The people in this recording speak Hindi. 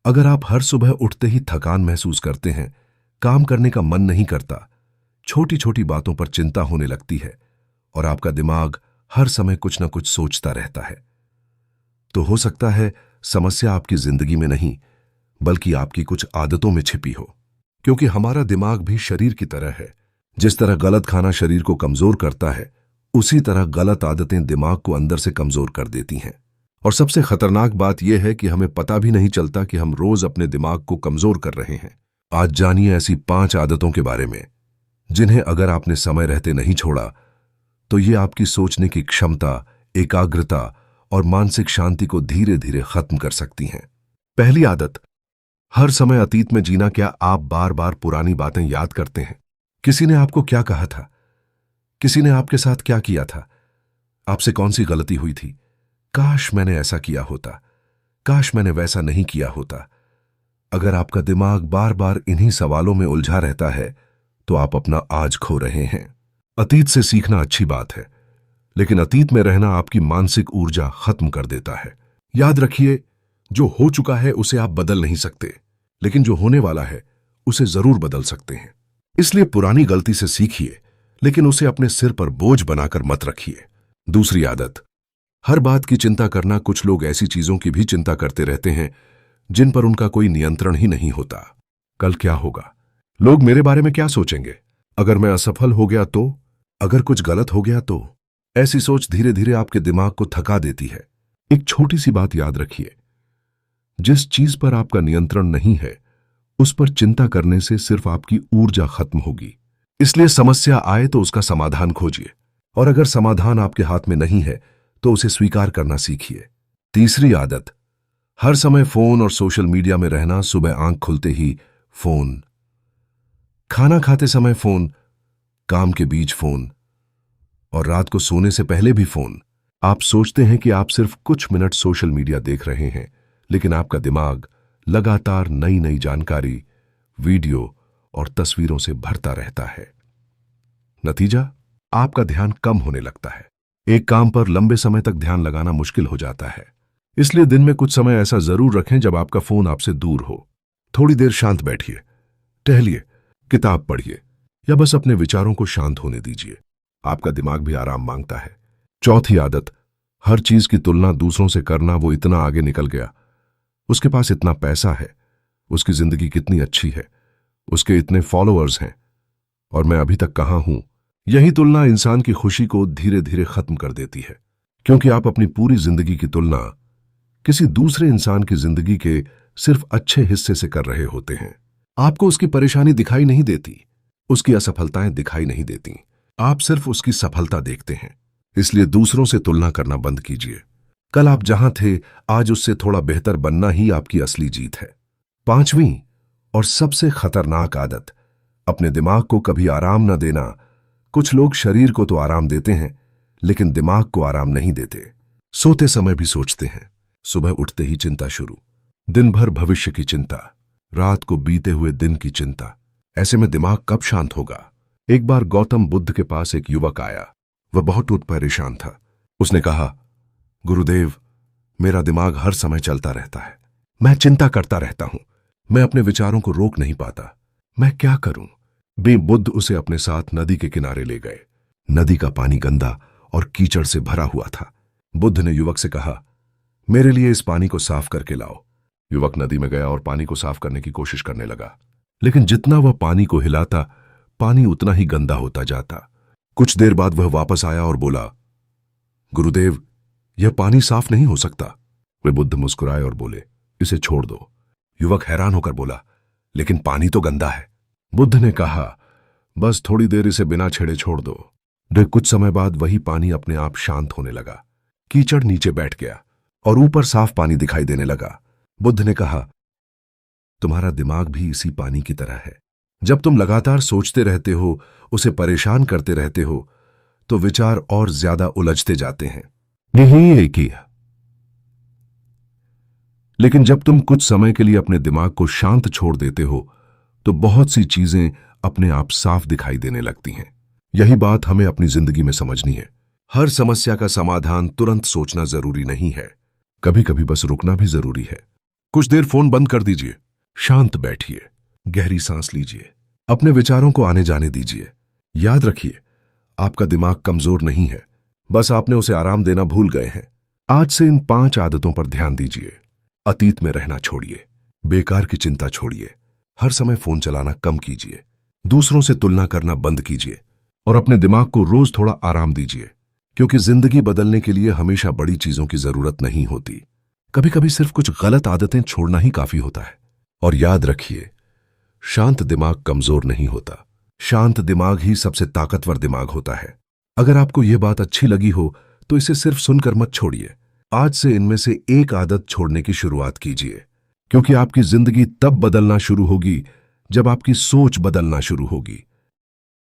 अगर आप हर सुबह उठते ही थकान महसूस करते हैं, काम करने का मन नहीं करता, छोटी छोटी बातों पर चिंता होने लगती है और आपका दिमाग हर समय कुछ न कुछ सोचता रहता है, तो हो सकता है समस्या आपकी जिंदगी में नहीं बल्कि आपकी कुछ आदतों में छिपी हो। क्योंकि हमारा दिमाग भी शरीर की तरह है। जिस तरह गलत खाना शरीर को कमजोर करता है, उसी तरह गलत आदतें दिमाग को अंदर से कमजोर कर देती हैं। और सबसे खतरनाक बात यह है कि हमें पता भी नहीं चलता कि हम रोज अपने दिमाग को कमजोर कर रहे हैं। आज जानिए ऐसी 5 आदतों के बारे में जिन्हें अगर आपने समय रहते नहीं छोड़ा तो ये आपकी सोचने की क्षमता, एकाग्रता और मानसिक शांति को धीरे धीरे खत्म कर सकती हैं। पहली आदत, हर समय अतीत में जीना। क्या आप बार बार पुरानी बातें याद करते हैं? किसी ने आपको क्या कहा था? किसी ने आपके साथ क्या किया था? आपसे कौन सी गलती हुई थी? काश मैंने ऐसा किया होता, काश मैंने वैसा नहीं किया होता। अगर आपका दिमाग बार बार इन्हीं सवालों में उलझा रहता है तो आप अपना आज खो रहे हैं। अतीत से सीखना अच्छी बात है, लेकिन अतीत में रहना आपकी मानसिक ऊर्जा खत्म कर देता है। याद रखिए, जो हो चुका है उसे आप बदल नहीं सकते, लेकिन जो होने वाला है उसे जरूर बदल सकते हैं। इसलिए पुरानी गलती से सीखिए, लेकिन उसे अपने सिर पर बोझ बनाकर मत रखिए। दूसरी आदत, हर बात की चिंता करना। कुछ लोग ऐसी चीजों की भी चिंता करते रहते हैं जिन पर उनका कोई नियंत्रण ही नहीं होता। कल क्या होगा? लोग मेरे बारे में क्या सोचेंगे? अगर मैं असफल हो गया तो? अगर कुछ गलत हो गया तो? ऐसी सोच धीरे धीरे आपके दिमाग को थका देती है। एक छोटी सी बात याद रखिए, जिस चीज पर आपका नियंत्रण नहीं है उस पर चिंता करने से सिर्फ आपकी ऊर्जा खत्म होगी। इसलिए समस्या आए तो उसका समाधान खोजिए, और अगर समाधान आपके हाथ में नहीं है तो उसे स्वीकार करना सीखिए। तीसरी आदत, हर समय फोन और सोशल मीडिया में रहना। सुबह आंख खुलते ही फोन, खाना खाते समय फोन, काम के बीच फोन और रात को सोने से पहले भी फोन। आप सोचते हैं कि आप सिर्फ कुछ मिनट सोशल मीडिया देख रहे हैं, लेकिन आपका दिमाग लगातार नई नई जानकारी, वीडियो और तस्वीरों से भरता रहता है। नतीजा, आपका ध्यान कम होने लगता है। एक काम पर लंबे समय तक ध्यान लगाना मुश्किल हो जाता है। इसलिए दिन में कुछ समय ऐसा जरूर रखें जब आपका फोन आपसे दूर हो। थोड़ी देर शांत बैठिए, टहलिए, किताब पढ़िए या बस अपने विचारों को शांत होने दीजिए। आपका दिमाग भी आराम मांगता है। चौथी आदत, हर चीज की तुलना दूसरों से करना। वो इतना आगे निकल गया, उसके पास इतना पैसा है, उसकी जिंदगी कितनी अच्छी है, उसके इतने फॉलोअर्स हैं और मैं अभी तक कहां हूं। यही तुलना इंसान की खुशी को धीरे धीरे खत्म कर देती है, क्योंकि आप अपनी पूरी जिंदगी की तुलना किसी दूसरे इंसान की जिंदगी के सिर्फ अच्छे हिस्से से कर रहे होते हैं। आपको उसकी परेशानी दिखाई नहीं देती, उसकी असफलताएं दिखाई नहीं देती, आप सिर्फ उसकी सफलता देखते हैं। इसलिए दूसरों से तुलना करना बंद कीजिए। कल आप जहां थे, आज उससे थोड़ा बेहतर बनना ही आपकी असली जीत है। पांचवीं और सबसे खतरनाक आदत, अपने दिमाग को कभी आराम न देना। कुछ लोग शरीर को तो आराम देते हैं, लेकिन दिमाग को आराम नहीं देते। सोते समय भी सोचते हैं, सुबह उठते ही चिंता शुरू, दिन भर भविष्य की चिंता, रात को बीते हुए दिन की चिंता। ऐसे में दिमाग कब शांत होगा? एक बार गौतम बुद्ध के पास एक युवक आया। वह बहुत परेशान था। उसने कहा, गुरुदेव, मेरा दिमाग हर समय चलता रहता है, मैं चिंता करता रहता हूं, मैं अपने विचारों को रोक नहीं पाता, मैं क्या करूं? बुद्ध उसे अपने साथ नदी के किनारे ले गए। नदी का पानी गंदा और कीचड़ से भरा हुआ था। बुद्ध ने युवक से कहा, मेरे लिए इस पानी को साफ करके लाओ। युवक नदी में गया और पानी को साफ करने की कोशिश करने लगा, लेकिन जितना वह पानी को हिलाता, पानी उतना ही गंदा होता जाता। कुछ देर बाद वह वापस आया और बोला, गुरुदेव, यह पानी साफ नहीं हो सकता। वे बुद्ध मुस्कुराए और बोले, इसे छोड़ दो। युवक हैरान होकर बोला, लेकिन पानी तो गंदा है। बुद्ध ने कहा, बस थोड़ी देर इसे बिना छेड़े छोड़ दो। कुछ समय बाद वही पानी अपने आप शांत होने लगा। कीचड़ नीचे बैठ गया और ऊपर साफ पानी दिखाई देने लगा। बुद्ध ने कहा, तुम्हारा दिमाग भी इसी पानी की तरह है। जब तुम लगातार सोचते रहते हो, उसे परेशान करते रहते हो, तो विचार और ज्यादा उलझते जाते हैं। यही किया। लेकिन जब तुम कुछ समय के लिए अपने दिमाग को शांत छोड़ देते हो तो बहुत सी चीजें अपने आप साफ दिखाई देने लगती हैं। यही बात हमें अपनी जिंदगी में समझनी है। हर समस्या का समाधान तुरंत सोचना जरूरी नहीं है, कभी कभी बस रुकना भी जरूरी है। कुछ देर फोन बंद कर दीजिए। शांत बैठिए, गहरी सांस लीजिए, अपने विचारों को आने जाने दीजिए। याद रखिए, आपका दिमाग कमजोर नहीं है, बस आपने उसे आराम देना भूल गए हैं। आज से इन 5 आदतों पर ध्यान दीजिए। अतीत में रहना छोड़िए, बेकार की चिंता छोड़िए, हर समय फोन चलाना कम कीजिए, दूसरों से तुलना करना बंद कीजिए और अपने दिमाग को रोज थोड़ा आराम दीजिए, क्योंकि जिंदगी बदलने के लिए हमेशा बड़ी चीजों की जरूरत नहीं होती। कभी कभी सिर्फ कुछ गलत आदतें छोड़ना ही काफी होता है। और याद रखिए, शांत दिमाग कमजोर नहीं होता, शांत दिमाग ही सबसे ताकतवर दिमाग होता है। अगर आपको यह बात अच्छी लगी हो तो इसे सिर्फ सुनकर मत छोड़िए। आज से इनमें से एक आदत छोड़ने की शुरुआत कीजिए, क्योंकि आपकी जिंदगी तब बदलना शुरू होगी जब आपकी सोच बदलना शुरू होगी।